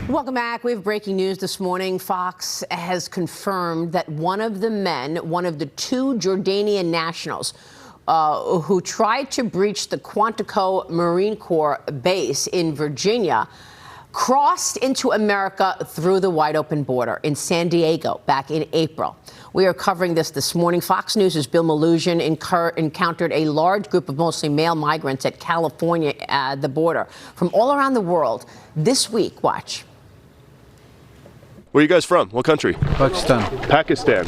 Welcome back. We have breaking news this morning. Fox has confirmed that one of the two Jordanian nationals who tried to breach the Quantico Marine Corps base in Virginia crossed into America through the wide open border in San Diego back in April. We are covering this morning. Fox News' Bill Maloogian encountered a large group of mostly male migrants at California, the border, from all around the world this week. Watch. Where are you guys from? What country? Pakistan. Pakistan.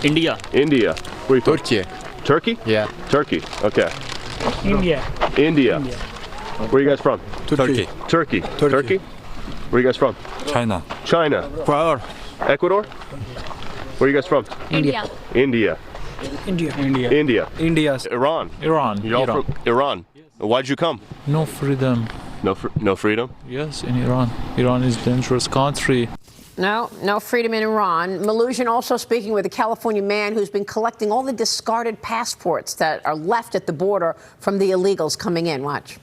India. India. Where are you from? Turkey. Turkey? Yeah. Turkey. Okay. India. India. Where are you guys from? Turkey. Turkey. Turkey? Where are you guys from? China. China. Ecuador. Ecuador? Where are you guys from? India. India. India. India. India. Iran. Iran. You're all from Iran. Why'd you come? No freedom. No freedom? Yes, in Iran. Iran is a dangerous country. No freedom in Iran. Maloogian also speaking with a California man who's been collecting all the discarded passports that are left at the border from the illegals coming in. Watch.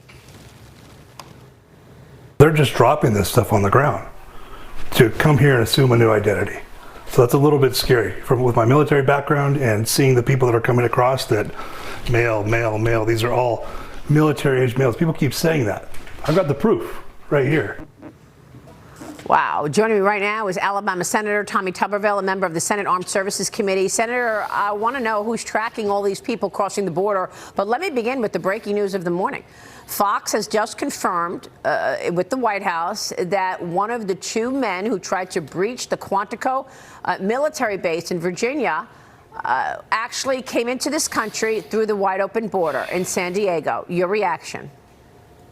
They're just dropping this stuff on the ground to come here and assume a new identity. So that's a little bit scary with my military background and seeing the people that are coming across that male, these are all military age males. People keep saying that. I've got the proof right here. Wow. Joining me right now is Alabama Senator Tommy Tuberville, a member of the Senate Armed Services Committee. Senator, I want to know who's tracking all these people crossing the border. But let me begin with the breaking news of the morning. Fox has just confirmed with the White House that one of the two men who tried to breach the Quantico military base in Virginia actually came into this country through the wide open border in San Diego. Your reaction?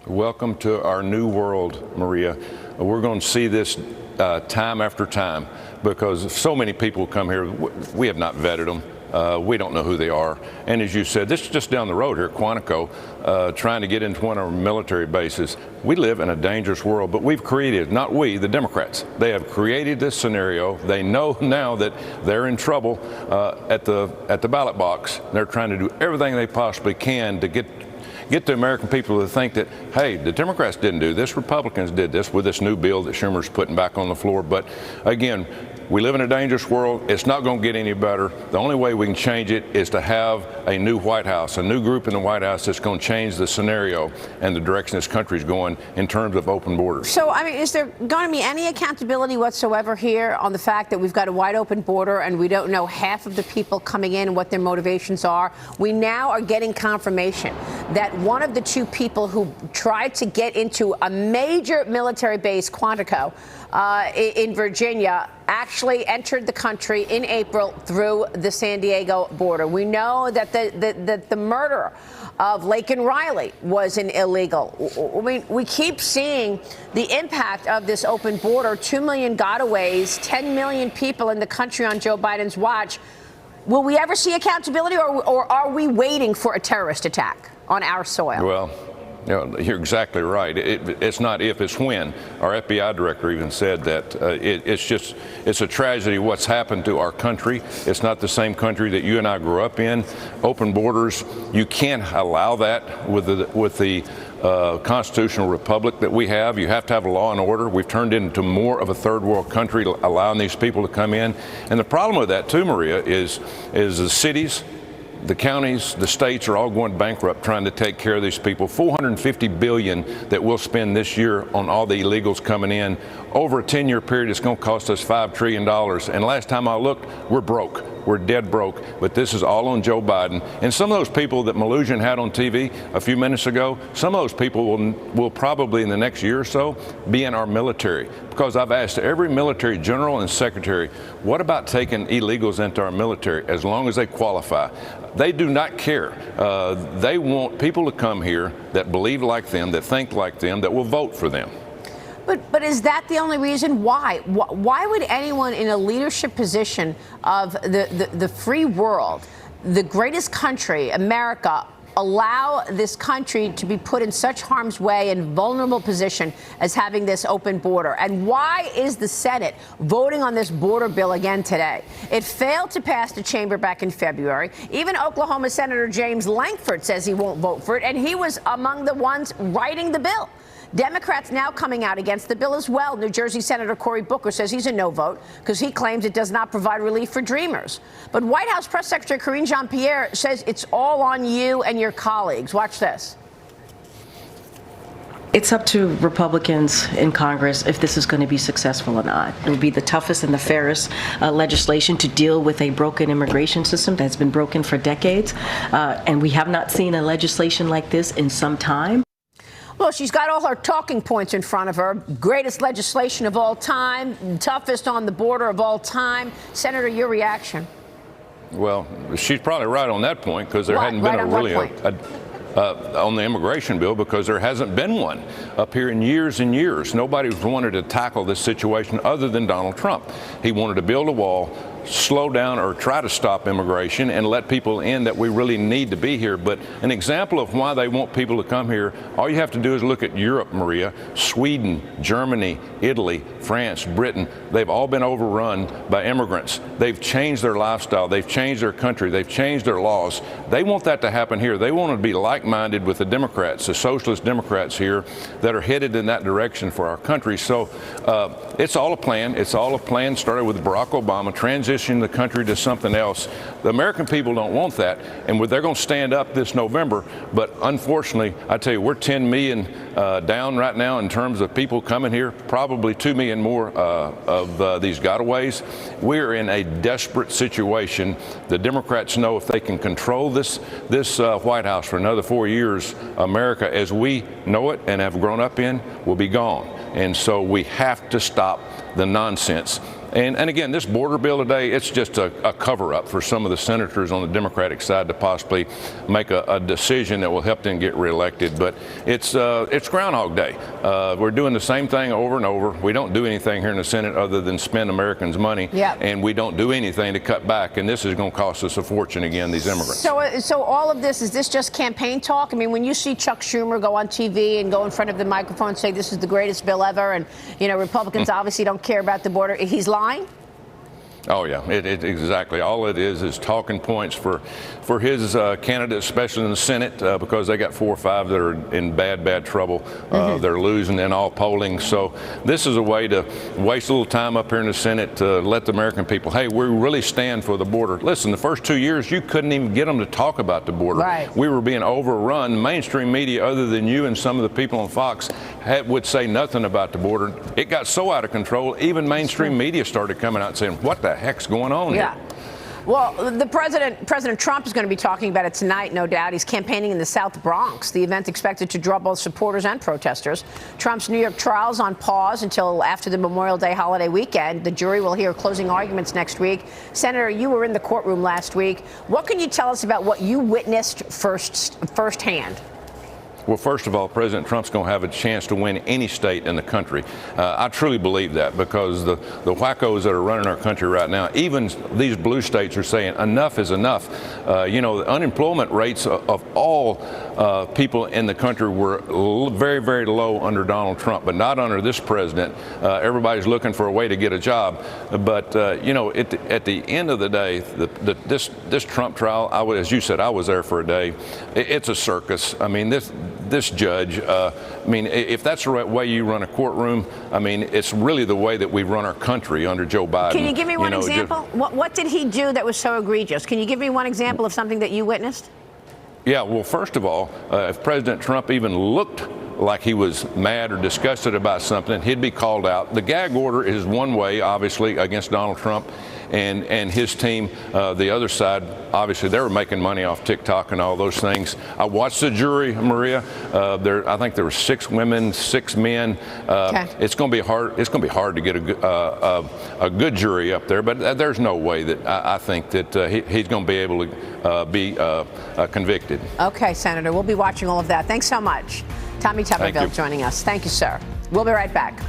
Welcome to our new world, Maria. We're going to see this time after time because so many people come here. We have not vetted them. We don't know who they are. And as you said, this is just down the road here, Quantico, trying to get into one of our military bases. We live in a dangerous world, but we've created, not we, the Democrats. They have created this scenario. They know now that they're in trouble at the ballot box. They're trying to do everything they possibly can to get the American people to think that, hey, the Democrats didn't do this, Republicans did this with this new bill that Schumer's putting back on the floor. But again, we live in a dangerous world. It's not going to get any better. The only way we can change it is to have a new White House, a new group in the White House that's going to change the scenario and the direction this country is going in terms of open borders. So, I mean, is there going to be any accountability whatsoever here on the fact that we've got a wide open border and we don't know half of the people coming in and what their motivations are? We now are getting confirmation that one of the two people who tried to get into a major military base, Quantico, in Virginia, actually entered the country in April through the San Diego border. We know that the murder of Laken Riley was an illegal. We keep seeing the impact of this open border, 2 million gotaways, 10 million people in the country on Joe Biden's watch. Will we ever see accountability, or are we waiting for a terrorist attack on our soil? Well, you know, you're exactly right. It's not if, it's when. Our FBI director even said that it's a tragedy what's happened to our country. It's not the same country that you and I grew up in. Open borders, you can't allow that with the constitutional republic that we have. You have to have law and order. We've turned into more of a third world country, allowing these people to come in. And the problem with that too, Maria, is the cities, the counties, the states are all going bankrupt trying to take care of these people. $450 billion that we'll spend this year on all the illegals coming in. Over a 10-year period, it's going to cost us $5 trillion. And last time I looked, we're broke. We're dead broke. But this is all on Joe Biden. And some of those people that Maloogian had on TV a few minutes ago, some of those people will probably in the next year or so be in our military. Because I've asked every military general and secretary, what about taking illegals into our military as long as they qualify? They do not care. They want people to come here that believe like them, that think like them, that will vote for them. But is that the only reason? Why? Why would anyone in a leadership position of the free world, the greatest country, America, allow this country to be put in such harm's way and vulnerable position as having this open border? And why is the Senate voting on this border bill again today? It failed to pass the chamber back in February. Even Oklahoma Senator James Lankford says he won't vote for it, and he was among the ones writing the bill. Democrats now coming out against the bill as well. New Jersey Senator Cory Booker says he's a no vote because he claims it does not provide relief for dreamers. But White House Press Secretary Karine Jean-Pierre says it's all on you and your colleagues. Watch this. It's up to Republicans in Congress if this is going to be successful or not. It will be the toughest and the fairest legislation to deal with a broken immigration system that's been broken for decades. And we have not seen a legislation like this in some time. Well, she's got all her talking points in front of her. Greatest legislation of all time, toughest on the border of all time. Senator, your reaction? Well, she's probably right on that point because there hadn't been on the immigration bill because there hasn't been one up here in years and years. Nobody's wanted to tackle this situation other than Donald Trump. He wanted to build a wall, slow down or try to stop immigration and let people in that we really need to be here. But an example of why they want people to come here, all you have to do is look at Europe, Maria, Sweden, Germany, Italy, France, Britain. They've all been overrun by immigrants. They've changed their lifestyle. They've changed their country. They've changed their laws. They want that to happen here. They want to be like-minded with the Democrats, the socialist Democrats here that are headed in that direction for our country. So it's all a plan. It's all a plan started with Barack Obama, transitioning the country to something else. The American people don't want that, and they're going to stand up this November. But unfortunately, I tell you, we're 10 million down right now in terms of people coming here, probably 2 million more of these gotaways. We're in a desperate situation. The Democrats know if they can control this White House for another 4 years, America as we know it and have grown up in will be gone. And so we have to stop the nonsense. And again, this border bill today, it's just a cover-up for some of the senators on the Democratic side to possibly make a decision that will help them get reelected. But it's Groundhog Day. We're doing the same thing over and over. We don't do anything here in the Senate other than spend Americans' money. Yep. And we don't do anything to cut back. And this is going to cost us a fortune again, these immigrants. So all of this, is this just campaign talk? I mean, when you see Chuck Schumer go on TV and go in front of the microphone and say this is the greatest bill ever, and, you know, Republicans obviously don't care about the border, he's lying? Oh, yeah, exactly. All it is talking points for his candidates, especially in the Senate, because they got 4 or 5 that are in bad trouble. They're losing in all polling. So this is a way to waste a little time up here in the Senate to let the American people, hey, we really stand for the border. Listen, the first 2 years, you couldn't even get them to talk about the border. Right. We were being overrun. Mainstream media, other than you and some of the people on Fox, would say nothing about the border. It got so out of control, even mainstream media started coming out and saying, what the heck's going on here? Well, President Trump is going to be talking about it tonight, no doubt. He's campaigning in the South Bronx. The event expected to draw both supporters and protesters. Trump's New York trial's on pause until after the Memorial Day holiday weekend. The jury will hear closing arguments next week. Senator, you were in the courtroom last week. What can you tell us about what you witnessed firsthand? Well, first of all, President Trump's going to have a chance to win any state in the country. I truly believe that because the wackos that are running our country right now, even these blue states are saying enough is enough. You know, the unemployment rates of all people in the country were very, very low under Donald Trump, but not under this president. Everybody's looking for a way to get a job. But, you know, at the end of the day, this Trump trial, as you said, I was there for a day. It's a circus. I mean, this judge, I mean, if that's the right way you run a courtroom, I mean, it's really the way that we run our country under Joe Biden. Can you give me one example? What did he do that was so egregious? Can you give me one example of something that you witnessed? Yeah, well, first of all, if President Trump even looked like he was mad or disgusted about something, he'd be called out. The gag order is one way, obviously, against Donald Trump and his team. The other side, obviously, they were making money off TikTok and all those things. I watched the jury, Maria. I think there were 6 women, 6 men. Okay. It's going to be hard. It's going to be hard to get a good jury up there. But there's no way that I think that he's going to be able to be convicted. Okay, Senator, we'll be watching all of that. Thanks so much. Tommy Tuberville joining us. Thank you, sir. We'll be right back.